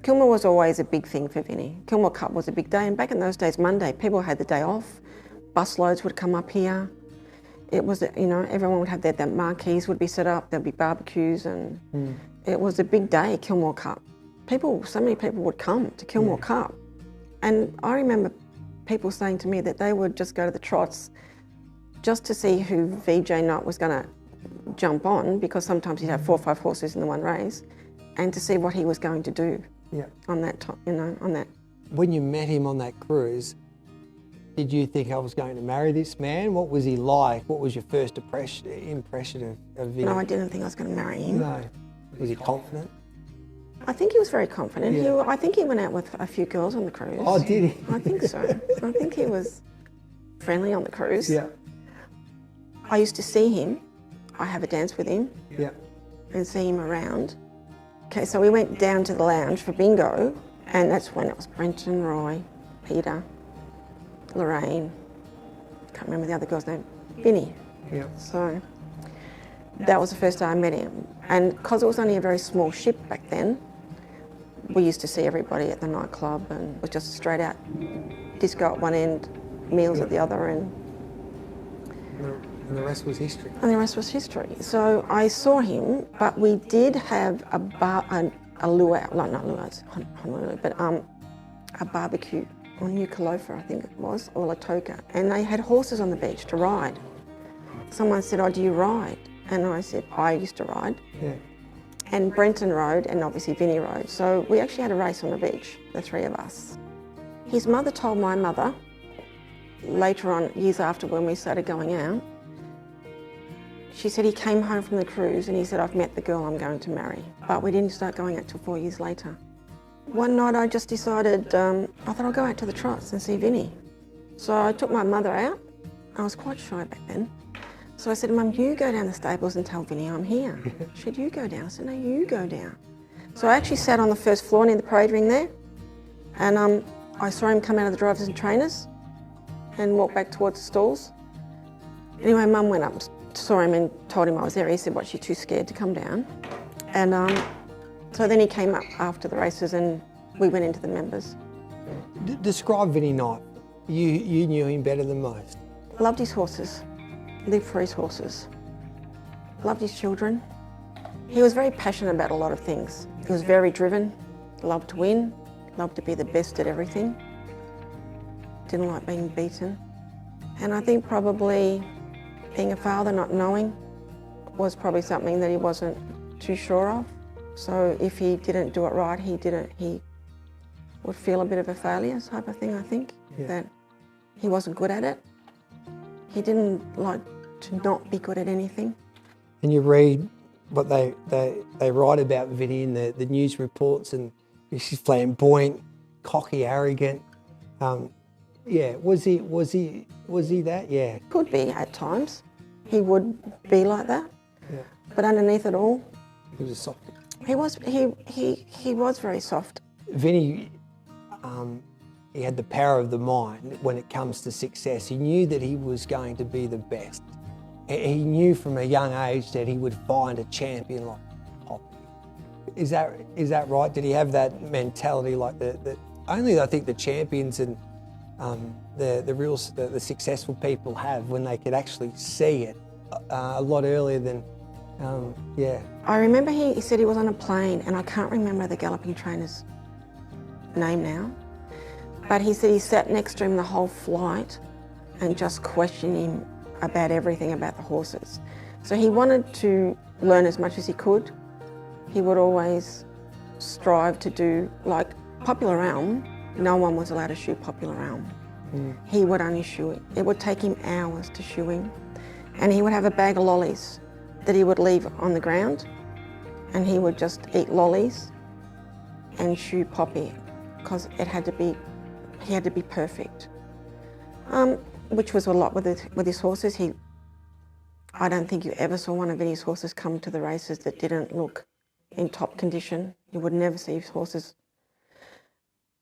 Kilmore was always a big thing for Vinny. Kilmore Cup was a big day, and back in those days, Monday, people had the day off. Busloads would come up here. It was, you know, everyone would have their marquees would be set up, there'd be barbecues, and it was a big day, Kilmore Cup. So many people would come to Kilmore Cup. And I remember people saying to me that they would just go to the trots just to see who VJ Knight was going to jump on, because sometimes he'd have 4 or 5 horses in the one race, and to see what he was going to do on that time, you know, on that. When you met him on that cruise, did you think I was going to marry this man? What was he like? What was your first impression of Vin? No, I didn't think I was going to marry him. No. Was he confident? I think he was very confident. Yeah. I think he went out with a few girls on the cruise. Oh, did he? I think so. I think he was friendly on the cruise. Yeah. I used to see him. I have a dance with him. Yeah. And see him around. Okay, so we went down to the lounge for bingo, and that's when it was Brenton, Roy, Peter, Lorraine, can't remember the other girl's name, Vinny. Yeah. So that was the first day I met him. And because it was only a very small ship back then, we used to see everybody at the nightclub, and it was just straight out disco at one end, meals at the other end. And the rest was history. And the rest was history. So I saw him, but we did have a luau, not luau's, Honolulu, but a barbecue on Nuku'alofa, I think it was, or Latoka. And they had horses on the beach to ride. Someone said, "Oh, do you ride?" And I said, "I used to ride." Yeah. And Brenton rode, and obviously Vinny rode. So we actually had a race on the beach, the 3 of us. His mother told my mother, later on, years after when we started going out, she said he came home from the cruise and he said, "I've met the girl I'm going to marry." But we didn't start going out till 4 years later. One night I just decided, I thought I'll go out to the trots and see Vinny. So I took my mother out. I was quite shy back then. So I said, "Mum, you go down the stables and tell Vinny I'm here." She said, "You go down." I said, "No, you go down." So I actually sat on the first floor near the parade ring there, and I saw him come out of the drivers and trainers and walk back towards the stalls. Anyway, Mum went up, saw him and told him I was there. He said, "What, you're too scared to come down?" And so then he came up after the races and we went into the members. Describe Vinny Knight. You knew him better than most. Loved his horses, lived for his horses, loved his children. He was very passionate about a lot of things. He was very driven, loved to win, loved to be the best at everything, didn't like being beaten. And I think probably being a father, not knowing, was probably something that he wasn't too sure of. So if he didn't do it right, he would feel a bit of a failure type of thing, I think, that he wasn't good at it. He didn't like to not be good at anything. And you read what they write about Vinny in the news reports, and she's flamboyant, cocky, arrogant. Was he that? Yeah. Could be at times. He would be like that. Yeah. But underneath it all, He was a softie. he was very soft. Vinny, he had the power of the mind when it comes to success. He knew that he was going to be the best. He knew from a young age that he would find a champion like Poppy. Is that right? Did he have that mentality like that? Only I think the champions and the successful people have, when they could actually see it a lot earlier than, I remember he said he was on a plane, and I can't remember the galloping trainer's name now, but he said he sat next to him the whole flight and just questioned him about everything about the horses. So he wanted to learn as much as he could. He would always strive to do, like Popular Realm, no one was allowed to shoe Popular Realm. He would only shoe it. It would take him hours to shoe him. And he would have a bag of lollies that he would leave on the ground, and he would just eat lollies and shoe Poppy, because he had to be perfect. Which was a lot with his horses. I don't think you ever saw one of Vinny's horses come to the races that didn't look in top condition. You would never see his horses.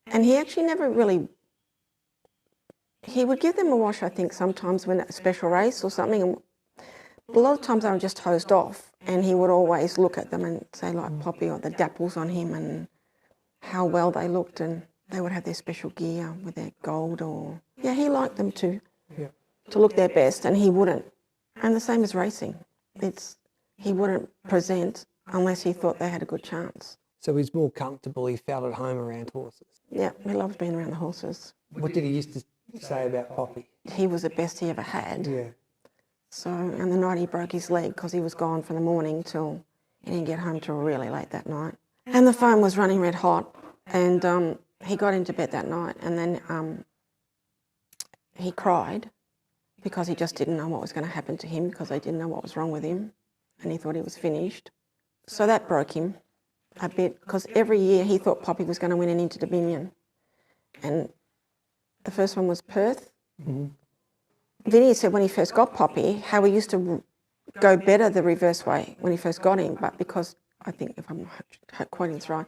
And he actually never really, he would give them a wash, I think, sometimes when at a special race or something. And a lot of times they were just hosed off, and he would always look at them and say, like Poppy, or the dapples on him, how well they looked, and they would have their special gear with their gold or... Yeah, he liked them to look their best, and he wouldn't. And the same as racing. He wouldn't present unless he thought they had a good chance. So he's more comfortable, he felt at home around horses. Yeah, he loved being around the horses. What did he used to say about Poppy? He was the best he ever had. Yeah. So, and the night he broke his leg because he was gone from the morning till he didn't get home till really late that night. And the phone was running red hot, and he got into bed that night, and then he cried because he just didn't know what was going to happen to him, because they didn't know what was wrong with him, and he thought he was finished. So that broke him a bit, because every year he thought Poppy was going to win an Inter-Dominion. And the first one was Perth. Mm-hmm. Vinny said when he first got Poppy, how he used to go better the reverse way when he first got him, but because, I think if I'm quoting this right,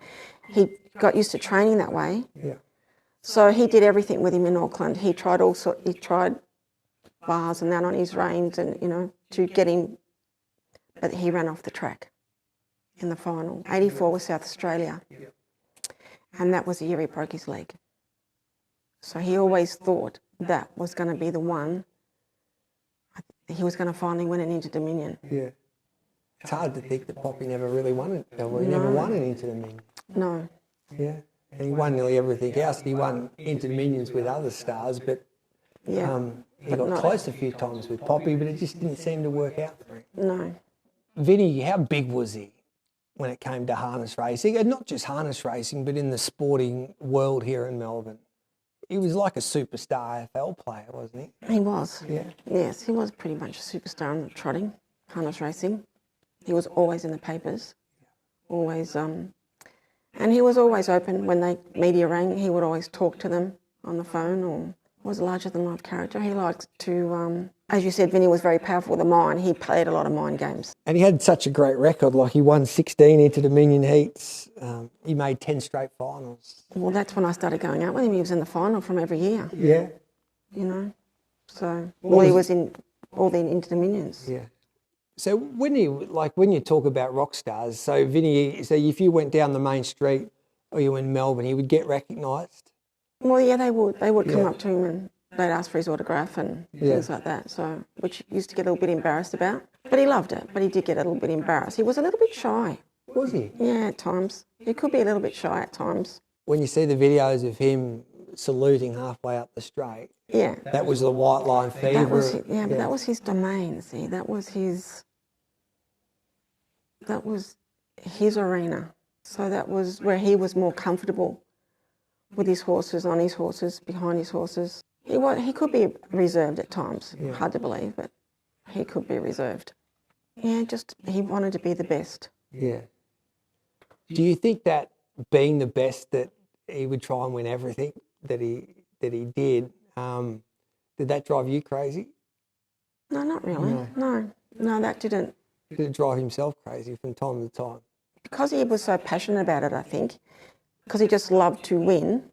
he got used to training that way. Yeah. So he did everything with him in Auckland. He tried bars and that on his reins, and to get him, but he ran off the track in the final. 84 was South Australia, and that was the year he broke his leg. So he always thought that was going to be the one. He was going to finally win an Inter-Dominion. Yeah. It's hard to think that Poppy never really won it. Well, he never won an Inter-Dominion. No. Yeah. And he won nearly everything else. He won Inter-Dominions with other stars, but he got close a few times with Poppy, but it just didn't seem to work out for him. No. Vinny, how big was he when it came to harness racing? And not just harness racing, but in the sporting world here in Melbourne. He was like a superstar AFL player, wasn't he? He was. Yeah. Yes, he was pretty much a superstar in trotting, harness racing. He was always in the papers, always, and he was always open. When the media rang, he would always talk to them on the phone, or was a larger-than-life character. He liked to, as you said, Vinny was very powerful with the mind. He played a lot of mind games. And he had such a great record. Like, he won 16 Inter-Dominion heats. He made 10 straight finals. Well, that's when I started going out with him. He was in the final from every year. Yeah. So he was in all the Inter-Dominions. Yeah. So when you talk about rock stars, so Vinny, so if you went down the main street or you were in Melbourne, he would get recognised? Well, yeah, they would. They would come up to him and they'd ask for his autograph and things like that. So, which he used to get a little bit embarrassed about. But he loved it. But he did get a little bit embarrassed. He was a little bit shy. Was he? Yeah, at times. He could be a little bit shy at times. When you see the videos of him saluting halfway up the straight, that was the white line fever. But that was his domain. See, that was his arena. So that was where he was more comfortable with his horses, on his horses, behind his horses. He could be reserved at times. Hard to believe, but he could be reserved. Yeah, he wanted to be the best. Yeah. Do you think that being the best, that he would try and win everything that he did that drive you crazy? No, not really. No, that didn't. Did it drive himself crazy from time to time? Because he was so passionate about it, I think. Because he just loved to win.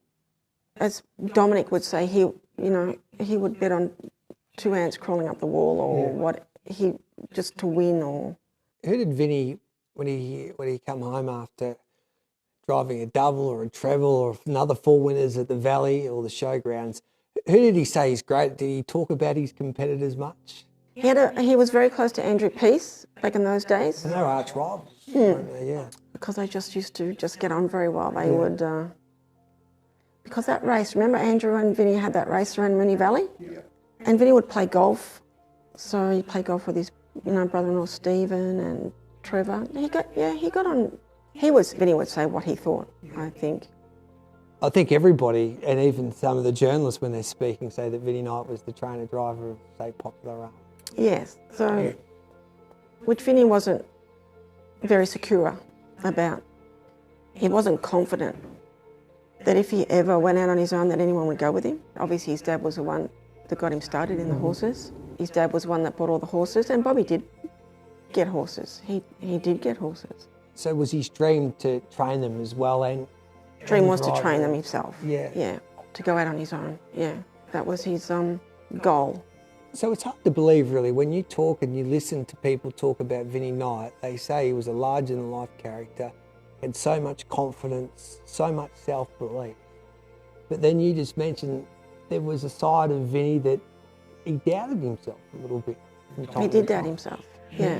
As Dominic would say, he would bet on 2 ants crawling up the wall, or just to win. Or who did Vinny, when he come home after driving a double or a treble or another 4 winners at the Valley or the showgrounds, who did he say is great? Did he talk about his competitors much? He was very close to Andrew Peace back in those days. And they were arch rivals, weren't they? Yeah. Because they just used to get on very well. They would, because that race, remember Andrew and Vinny had that race around Moonee Valley? Yeah. And Vinny would play golf. So he played golf with his, brother-in-law Stephen and Trevor. He got on. Vinny would say what he thought, I think. I think everybody, and even some of the journalists when they're speaking, say that Vinny Knight was the trainer-driver of, say, Popular Run. Yes, which Vinny wasn't very secure about. He wasn't confident that if he ever went out on his own that anyone would go with him. Obviously his dad was the one that got him started in the horses. His dad was one that bought all the horses, and Bobby did get horses. He did get horses. So was his dream to train them as well? Dream was to train them himself. Yeah. To go out on his own. Yeah, that was his goal. So it's hard to believe, really, when you talk and you listen to people talk about Vinny Knight, they say he was a larger-than-life character. had so much confidence, so much self-belief. But then you just mentioned there was a side of Vinny that he doubted himself a little bit. He did doubt himself, yeah.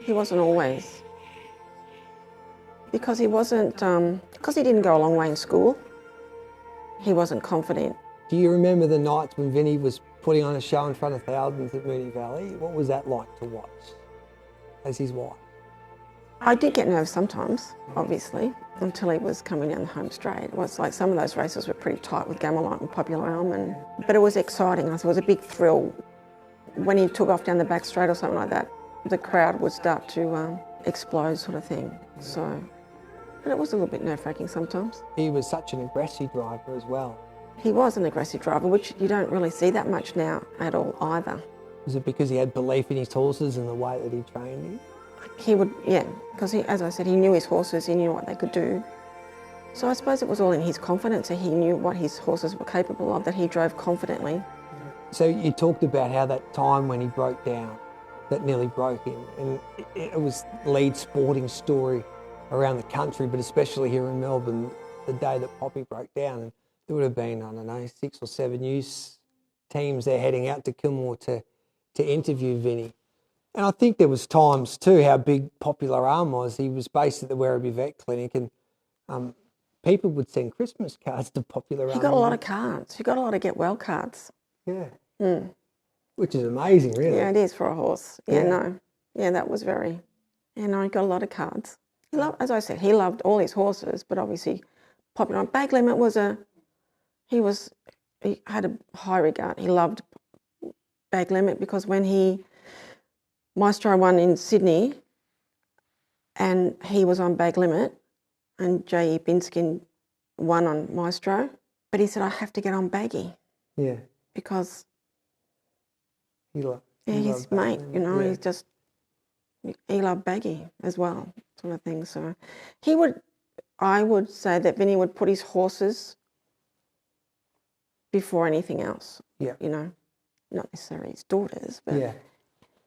He wasn't always. Because he wasn't, because he didn't go a long way in school, he wasn't confident. Do you remember the nights when Vinny was putting on a show in front of thousands at Moonee Valley? What was that like to watch as his wife? I did get nervous sometimes, obviously, until he was coming down the home straight. It was like some of those races were pretty tight with Gamelite and Popular Elm, but it was exciting. It was a big thrill. When he took off down the back straight or something like that, the crowd would start to explode sort of thing. So, but it was a little bit nerve-wracking sometimes. He was such an aggressive driver as well. He was an aggressive driver, which you don't really see that much now at all either. Was it because he had belief in his horses and the way that he trained him? He would, yeah, because he, as I said, he knew his horses, he knew what they could do. So I suppose it was all in his confidence, that he knew what his horses were capable of, that he drove confidently. So you talked about how that time when he broke down, that nearly broke him, and it was lead sporting story around the country, but especially here in Melbourne, the day that Poppy broke down. And there would have been, I don't know, 6 or 7 news teams there heading out to Kilmore to interview Vinny. And I think there was times too how big Popular Arm was. He was based at the Werribee Vet Clinic, and people would send Christmas cards to Popular Arm. He got a lot of cards. He got a lot of get well cards. Yeah. Which is amazing, really. Yeah, it is for a horse. Yeah, that was very. Yeah, no, he got a lot of cards. He loved, as I said, he loved all his horses, but obviously, Popular Arm. Bag Limit was he had a high regard. He loved Bag Limit because when Maestro won in Sydney, and he was on Bag Limit, and J.E. Binskin won on Maestro, but he said, I have to get on Baggy. Yeah. Because his mate, you know, he loved Baggy as well, sort of thing. So I would say that Vinny would put his horses before anything else. Yeah. You know, not necessarily his daughters, but yeah.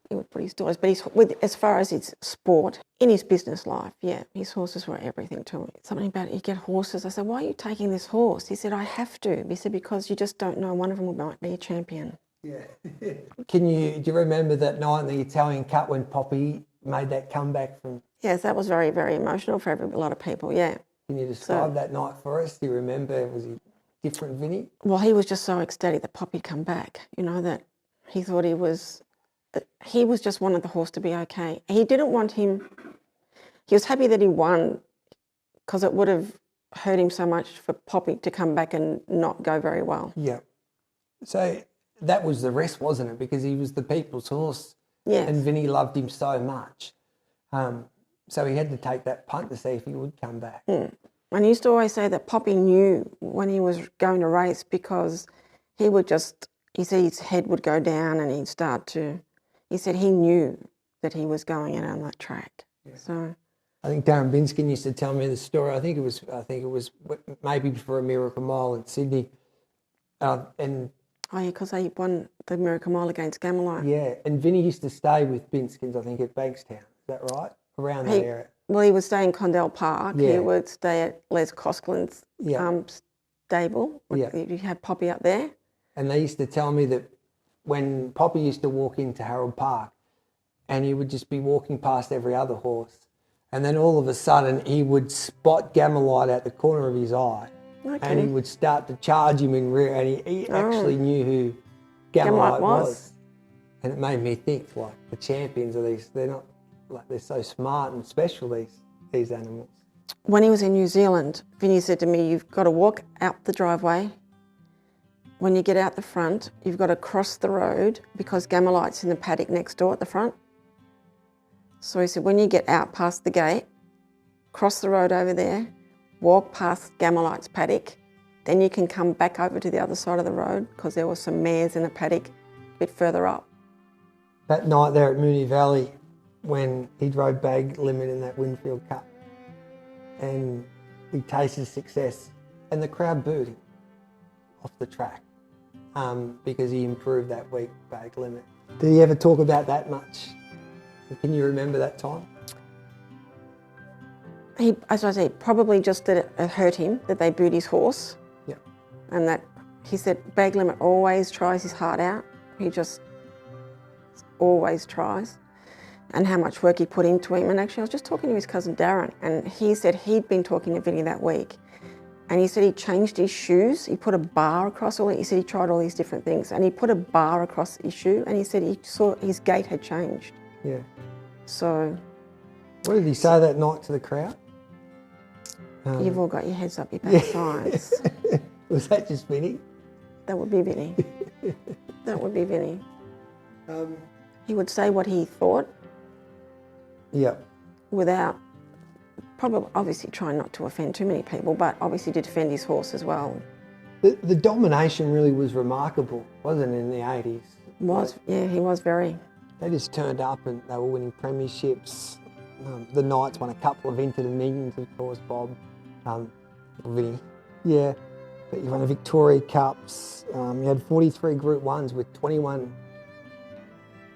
He would put his daughters. But as far as his sport, in his business life, yeah, his horses were everything to him. Something about you get horses. I said, why are you taking this horse? He said, I have to. He said, because you just don't know. One of them might be a champion. Yeah. Do you remember that night in the Italian Cup when Poppy made that comeback from? Yes, that was very, very emotional for a lot of people, yeah. Can you describe that night for us? Do you remember? Was he different, Vinny? Well, he was just so ecstatic that Poppy'd come back, you know, that he thought he was just wanted the horse to be okay. He didn't want him, he was happy that he won because it would have hurt him so much for Poppy to come back and not go very well. Yeah. So that was the rest, wasn't it? Because he was the people's horse. Yes. And Vinny loved him so much. So he had to take that punt to see if he would come back. And he used to always say that Poppy knew when he was going to race because he said his head would go down and he'd start to, he said he knew that he was going out on that track. Yeah. So I think Darren Binskin used to tell me the story. I think it was maybe for a Miracle Mile in Sydney. Because they won the Miracle Mile against Gamelite. Yeah, and Vinny used to stay with Binskins, I think, at Bankstown. Is that right? Around that area. Well, he would stay in Condell Park. Yeah. He would stay at Les Cosklin's stable. Yeah. You had Poppy up there. And they used to tell me that when Poppy used to walk into Harold Park and he would just be walking past every other horse, and then all of a sudden he would spot Gamelite at the corner of his eye. Okay. And he would start to charge him in rear, and he actually knew who Gamelite was. And it made me think, like, the champions of these, they're so smart and special, these animals. When he was in New Zealand, Vinny said to me, you've got to walk out the driveway. When you get out the front, you've got to cross the road because Gamelite's in the paddock next door at the front. So he said, when you get out past the gate, cross the road over there, walk past Gamelite's paddock, then you can come back over to the other side of the road because there were some mares in a paddock a bit further up. That night there at Moonee Valley when he drove Bag Limit in that Winfield Cup and he tasted success and the crowd booed him off the track because he improved that week, Bag Limit. Did he ever talk about that much? Can you remember that time? as I said, probably just that it hurt him, that they booed his horse. Yeah. And that, he said, Bag Limit always tries his heart out. He just always tries. And how much work he put into him. And actually, I was just talking to his cousin Darren, and he said he'd been talking to Vinny that week. And he said he changed his shoes. He put a bar across all it. He said he tried all these different things. And he put a bar across his shoe, and he said he saw his gait had changed. Yeah. So... What did he say that night to the crowd? You've all got your heads up your backsides. Was that just Vinny? That would be Vinny. That would be Vinny. He would say what he thought. Yeah. Without, probably, obviously trying not to offend too many people, but obviously to defend his horse as well. The domination really was remarkable, wasn't it, in the 80s? Yeah, he was very. They just turned up and they were winning premierships. The Knights won a couple of Into the Millions, of course, Bob. Vinny. Yeah. But you won the Victoria Cups. You had 43 Group 1s with 21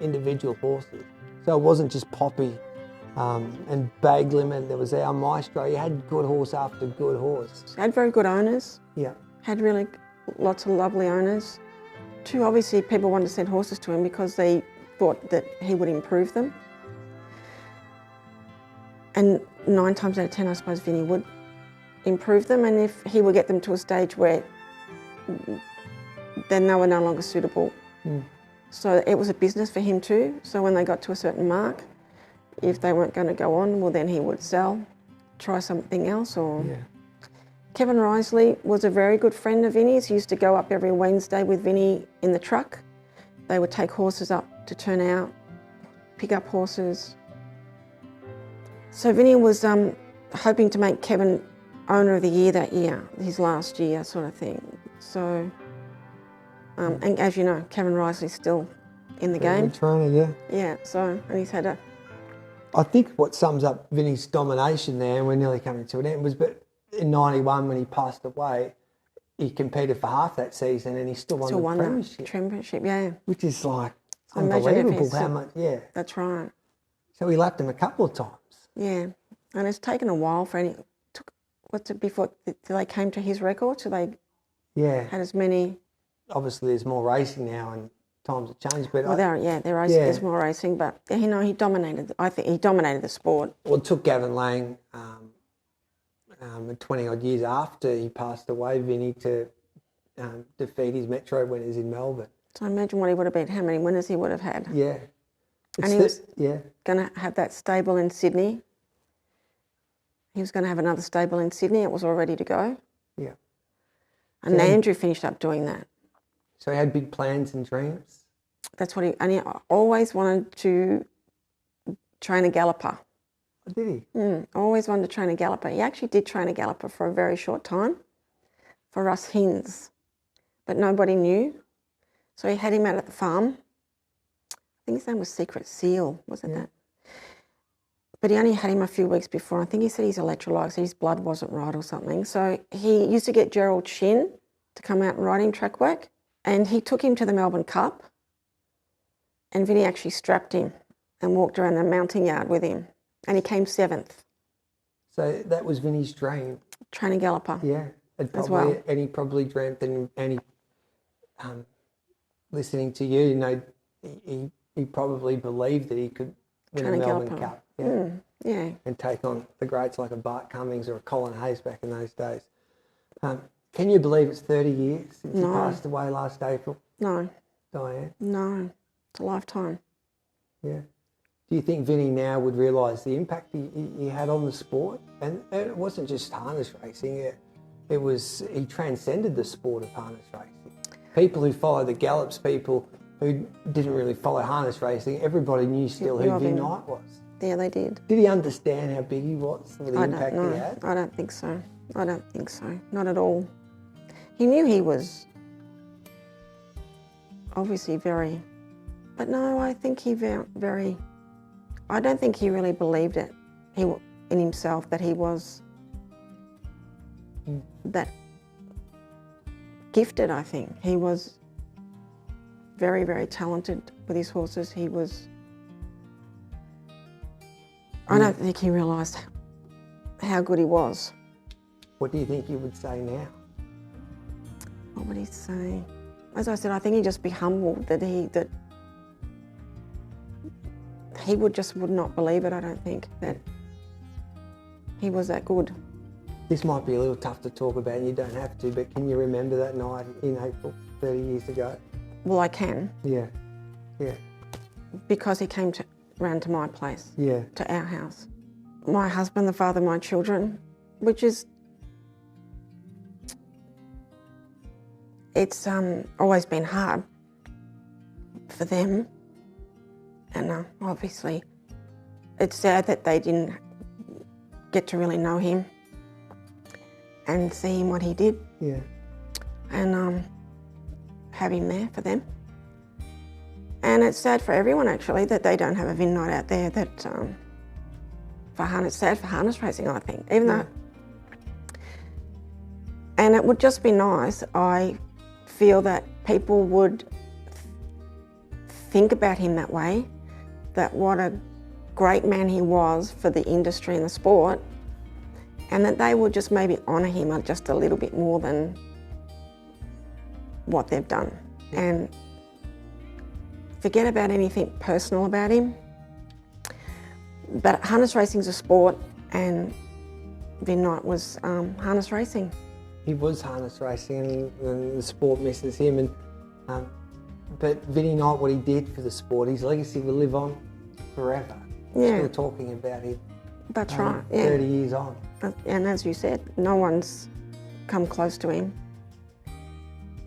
individual horses. So it wasn't just Poppy and Bag Limit. There was our Maestro. You had good horse after good horse. Had very good owners. Yeah. Had really lots of lovely owners. Too, obviously, people wanted to send horses to him because they thought that he would improve them. And 9 times out of 10, I suppose Vinny would improve them, and if he would get them to a stage where then they were no longer suitable. So it was a business for him too. So when they got to a certain mark, if they weren't going to go on, well then he would sell, try something else. Or Kevin Risley was a very good friend of Vinny's. He used to go up every Wednesday with Vinny in the truck. They would take horses up to turn out, pick up horses. So Vinny was hoping to make Kevin owner of the year that year, his last year sort of thing. So, and as you know, Kevin Risley's still in the game. Good trainer, yeah. Yeah, so, and he's had a... I think what sums up Vinny's domination there, and we're nearly coming to an end, was but in 91 when he passed away, he competed for half that season and he still won the premiership. Premiership, yeah. Which is like So unbelievable how much, yeah. That's right. So he lapped him a couple of times. Yeah, and it's taken a while for any... before they came to his record, so they had as many... Obviously there's more racing now and times have changed, but... Well, there's more racing, but, you know, he dominated, I think he dominated the sport. Well, it took Gavin Lang 20 odd years after he passed away, Vinny, to defeat his Metro winners in Melbourne. So imagine what he would have been, how many winners he would have had. Yeah. And he was going to have that stable in Sydney. He was going to have another stable in Sydney. It was all ready to go. Yeah. And Andrew finished up doing that. So he had big plans and dreams? That's what and he always wanted to train a galloper. Oh, did he? Always wanted to train a galloper. He actually did train a galloper for a very short time for Russ Hinds, but nobody knew. So he had him out at the farm. I think his name was Secret Seal, wasn't that? But he only had him a few weeks before. I think he said his electrolytes, his blood wasn't right or something. So he used to get Gerald Shin to come out and ride him track work. And he took him to the Melbourne Cup. And Vinny actually strapped him and walked around the mounting yard with him. And he came 7th. So that was Vinny's dream? Training galloper. Yeah. As well. And he probably dreamt, and he, listening to you, know, he probably believed that he could win the Melbourne Cup. Yeah. And take on the greats like a Bart Cummings or a Colin Hayes back in those days. Can you believe it's 30 years since he passed away last April? No. Dianne? No. It's a lifetime. Yeah. Do you think Vinny now would realise the impact he had on the sport? And it wasn't just harness racing. He transcended the sport of harness racing. People who follow the gallops, people who didn't really follow harness racing, everybody knew still who Vin Knight was. Yeah, they did. Did he understand how big he was, or the impact he had? I don't think so. I don't think so. Not at all. He knew he was obviously very... But no, I think he very... I don't think he really believed it in himself that he was that gifted, I think. He was very, very talented with his horses. He was... I don't think he realised how good he was. What do you think you would say now? What would he say? As I said, I think he'd just be humbled that he would not believe it, I don't think, that he was that good. This might be a little tough to talk about, and you don't have to, but can you remember that night in April 30 years ago? Well, I can. Yeah, yeah. Because he came round to my place, Yeah. to our house. My husband, the father of my children, which is, it's always been hard for them. And obviously, it's sad that they didn't get to really know him and see him what he did. Yeah. And have him there for them. And it's sad for everyone, actually, that they don't have a Vin Knight out there that, it's sad for harness racing, I think, even though. And it would just be nice, I feel that people would think about him that way, that what a great man he was for the industry and the sport, and that they would just maybe honour him just a little bit more than what they've done. And forget about anything personal about him. But harness racing's a sport, and Vin Knight was harness racing. He was harness racing, and the sport misses him. And but Vinnie Knight, what he did for the sport, his legacy will live on forever. Yeah. Still talking about him. That's right. Yeah. 30 years on. And as you said, no one's come close to him.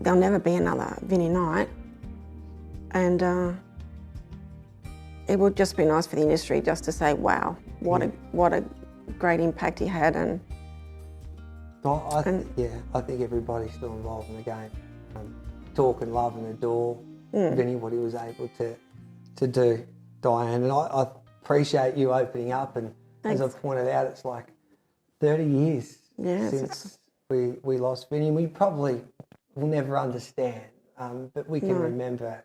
There'll never be another Vinnie Knight. And it would just be nice for the industry just to say, wow, what a great impact he had. And I think everybody's still involved in the game. Talk and love and adore Vinnie, what he was able to do, Dianne. And I appreciate you opening up. And Thanks. As I pointed out, it's like 30 years since we lost Vinnie. We probably will never understand, but we can remember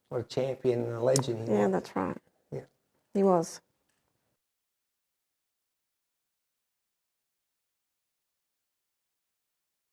what a champion and a legend he was. Yeah, that's right. Yeah. He was.